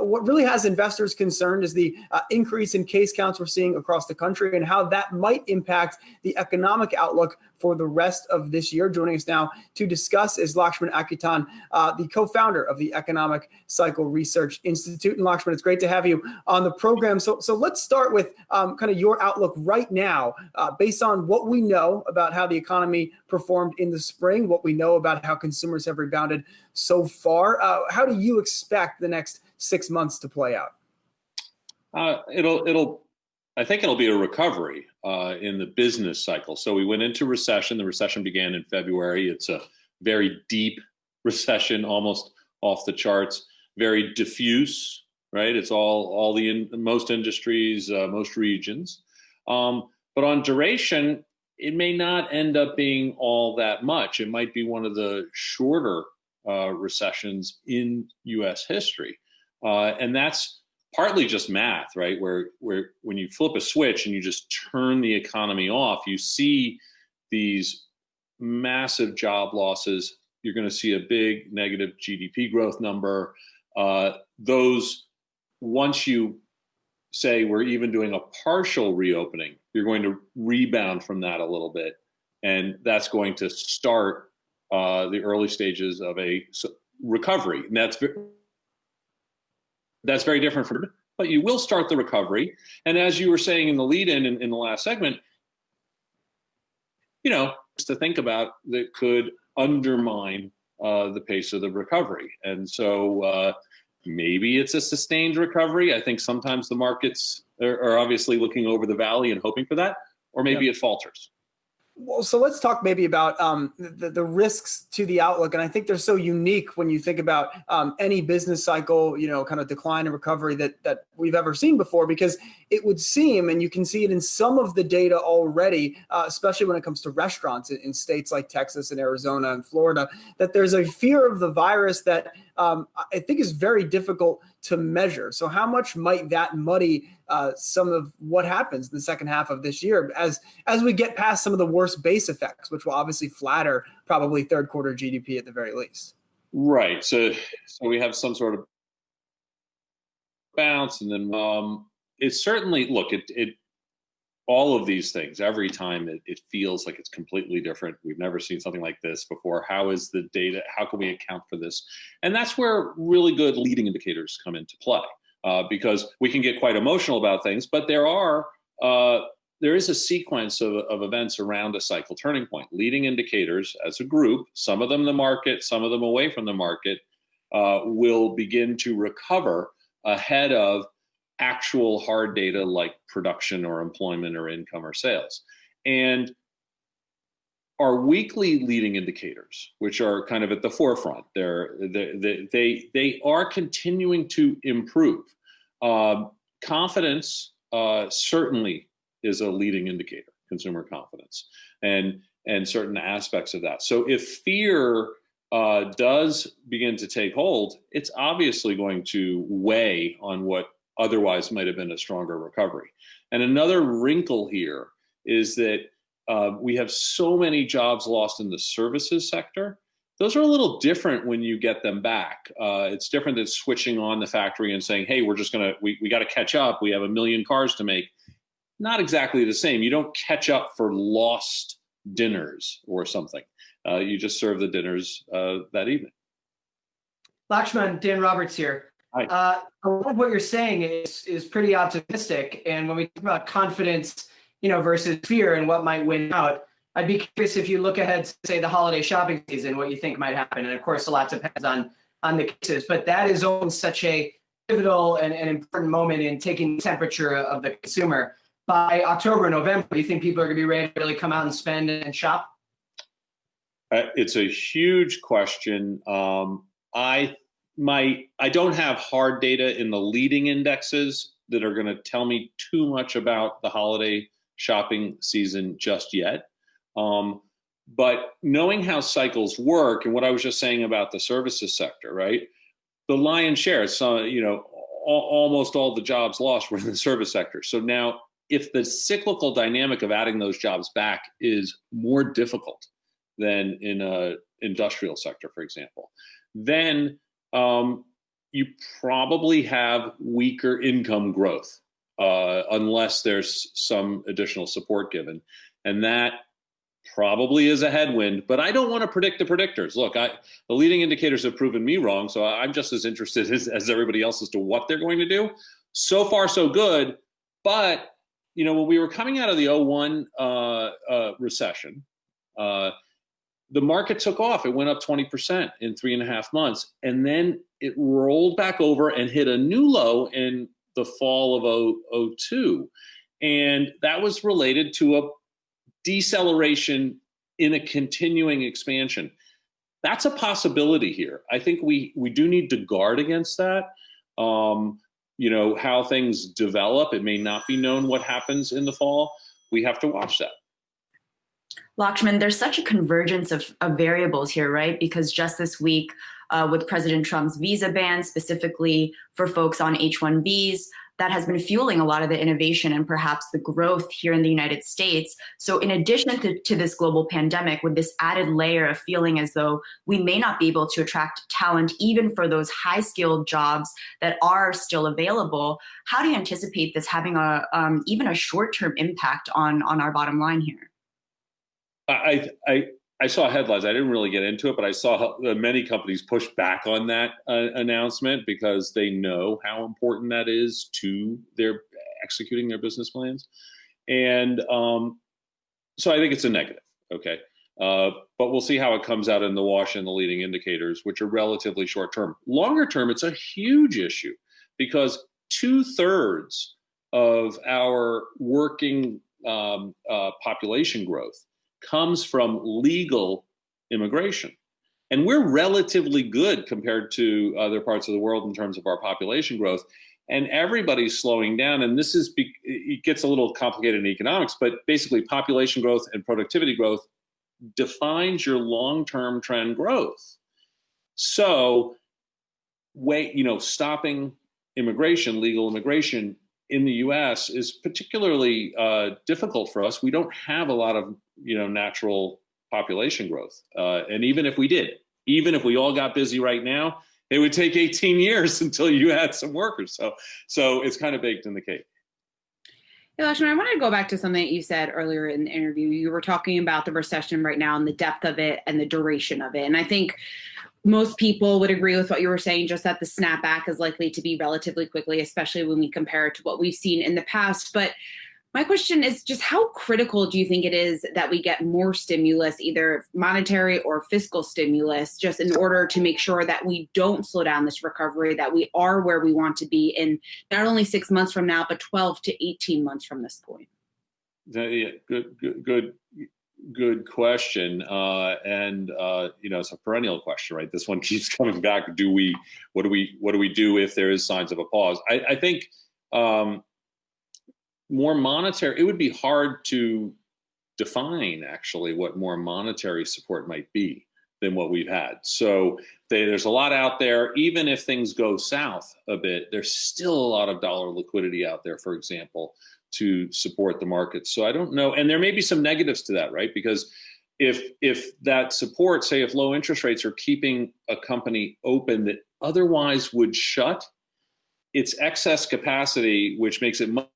what really has investors concerned is the increase in case counts we're seeing across the country and how that might impact the economic outlook for the rest of this year. Joining us now to discuss is Lakshman Achuthan, the co-founder of the Economic Cycle Research Institute. And Lakshman, it's great to have you on the program. So let's start with kind of your outlook right now, based on what we know about how the economy performed in the spring, what we know about how consumers have rebounded so far. How do you expect the next 6 months to play out? I think it'll be a recovery in the business cycle. So we went into recession. The recession began in February. It's a very deep recession, almost off the charts, very diffuse, right? It's most industries, most regions. But on duration, it may not end up being all that much. It might be one of the shorter recessions in U.S. history. And that's partly just math, right? Where when you flip a switch and you just turn the economy off, you see these massive job losses. You're going to see a big negative GDP growth number. Those, once you say we're even doing a partial reopening, you're going to rebound from that a little bit. And that's going to start the early stages of a recovery. And that's very different from, but you will start the recovery. And as you were saying in the lead-in in the last segment, to think about that could undermine the pace of the recovery. And so maybe it's a sustained recovery. I think sometimes the markets are obviously looking over the valley and hoping for that, or maybe it falters. Well, so let's talk maybe about the risks to the outlook. And I think they're so unique when you think about any business cycle, kind of decline and recovery that we've ever seen before, because it would seem, and you can see it in some of the data already, especially when it comes to restaurants in states like Texas and Arizona and Florida, that there's a fear of the virus that I think is very difficult to measure. So how much might that muddy some of what happens in the second half of this year as we get past some of the worst base effects, which will obviously flatter probably third quarter GDP at the very least? Right. So we have some sort of bounce, and then it's certainly, look, it all of these things, every time it feels like it's completely different. We've never seen something like this before. How is the data? How can we account for this? And that's where really good leading indicators come into play, because we can get quite emotional about things, but there is a sequence of events around a cycle turning point. Leading indicators as a group, some of them the market, some of them away from the market, will begin to recover ahead of actual hard data like production or employment or income or sales. And our weekly leading indicators, which are kind of at the forefront, they are continuing to improve. Confidence certainly is a leading indicator, consumer confidence, and certain aspects of that. So if fear does begin to take hold, it's obviously going to weigh on what otherwise might have been a stronger recovery. And another wrinkle here is that we have so many jobs lost in the services sector. Those are a little different when you get them back. It's different than switching on the factory and saying, hey, we got to catch up. We have 1 million cars to make. Not exactly the same. You don't catch up for lost dinners or something. You just serve the dinners that evening. Lakshman, Dan Roberts here. A lot of what you're saying is pretty optimistic. And when we talk about confidence, versus fear and what might win out, I'd be curious if you look ahead to, say, the holiday shopping season, what you think might happen. And of course, a lot depends on the cases, but that is always such a pivotal and important moment in taking the temperature of the consumer. By October, November, do you think people are going to be ready to really come out and spend and shop? It's a huge question. I don't have hard data in the leading indexes that are going to tell me too much about the holiday shopping season just yet. But knowing how cycles work and what I was just saying about the services sector, right? The lion's share, almost all the jobs lost were in the service sector. So now if the cyclical dynamic of adding those jobs back is more difficult than in an industrial sector, for example, then you probably have weaker income growth unless there's some additional support given. And that probably is a headwind, but I don't want to predict the predictors. Look, the leading indicators have proven me wrong, so I'm just as interested as everybody else as to what they're going to do. So far, so good. But, when we were coming out of the 2001 recession, the market took off. It went up 20% in 3.5 months. And then it rolled back over and hit a new low in the fall of 2002. And that was related to a deceleration in a continuing expansion. That's a possibility here. I think we do need to guard against that. How things develop, it may not be known what happens in the fall. We have to watch that. Lakshman, there's such a convergence of variables here, right? Because just this week, with President Trump's visa ban, specifically for folks on H-1Bs, that has been fueling a lot of the innovation and perhaps the growth here in the United States. So in addition to this global pandemic, with this added layer of feeling as though we may not be able to attract talent, even for those high-skilled jobs that are still available, how do you anticipate this having even a short-term impact on our bottom line here? I saw headlines. I didn't really get into it, but I saw many companies push back on that announcement because they know how important that is to their executing their business plans. And so I think it's a negative. Okay. But we'll see how it comes out in the wash and the leading indicators, which are relatively short term. Longer term, it's a huge issue because 2/3 of our working population growth comes from legal immigration. And we're relatively good compared to other parts of the world in terms of our population growth. And everybody's slowing down. And it gets a little complicated in economics, but basically population growth and productivity growth defines your long-term trend growth. So stopping immigration, legal immigration in the US is particularly difficult for us. We don't have a lot of natural population growth. And even if we all got busy right now, it would take 18 years until you had some workers. So it's kind of baked in the cake. Yeah, Lakshman, I wanted to go back to something that you said earlier in the interview. You were talking about the recession right now and the depth of it and the duration of it. And I think most people would agree with what you were saying, just that the snapback is likely to be relatively quickly, especially when we compare it to what we've seen in the past. But my question is just how critical do you think it is that we get more stimulus, either monetary or fiscal stimulus, just in order to make sure that we don't slow down this recovery, that we are where we want to be in not only 6 months from now, but 12 to 18 months from this point? Yeah, good question. It's a perennial question, right? This one keeps coming back. What do we do if there is signs of a pause? I think more monetary, it would be hard to define actually what more monetary support might be than what we've had. So there's a lot out there. Even if things go south a bit, there's still a lot of dollar liquidity out there, for example, to support the market. So I don't know. And there may be some negatives to that, right? Because if that support, say if low interest rates are keeping a company open that otherwise would shut, it's excess capacity, which makes it much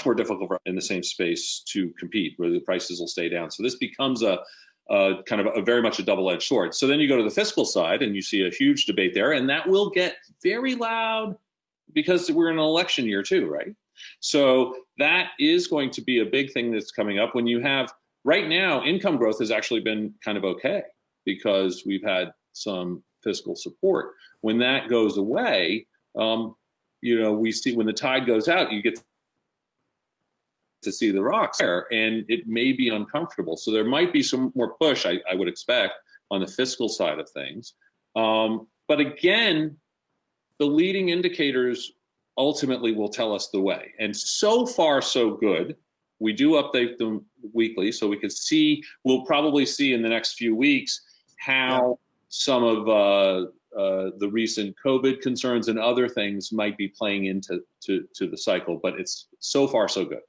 more difficult in the same space to compete, where the prices will stay down. So this becomes a kind of a very much a double-edged sword. So then you go to the fiscal side and you see a huge debate there, and that will get very loud because we're in an election year too, right? So that is going to be a big thing that's coming up. When you have, right now, income growth has actually been kind of okay because we've had some fiscal support. When that goes away, we see when the tide goes out, you get to see the rocks there, and it may be uncomfortable. So there might be some more push, I would expect, on the fiscal side of things. But again, the leading indicators ultimately will tell us the way. And so far, so good. We do update them weekly, so we could see, we'll probably see in the next few weeks how some of the recent COVID concerns and other things might be playing into the cycle. But it's so far, so good.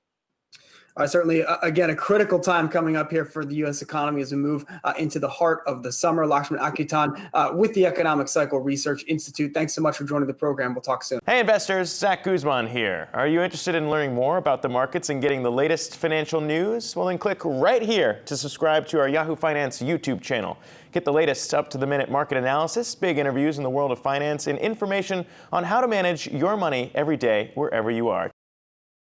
Certainly, again, a critical time coming up here for the U.S. economy as we move into the heart of the summer. Lakshman Achuthan with the Economic Cycle Research Institute. Thanks so much for joining the program. We'll talk soon. Hey, investors. Zach Guzman here. Are you interested in learning more about the markets and getting the latest financial news? Well, then click right here to subscribe to our Yahoo Finance YouTube channel. Get the latest up-to-the-minute market analysis, big interviews in the world of finance, and information on how to manage your money every day wherever you are.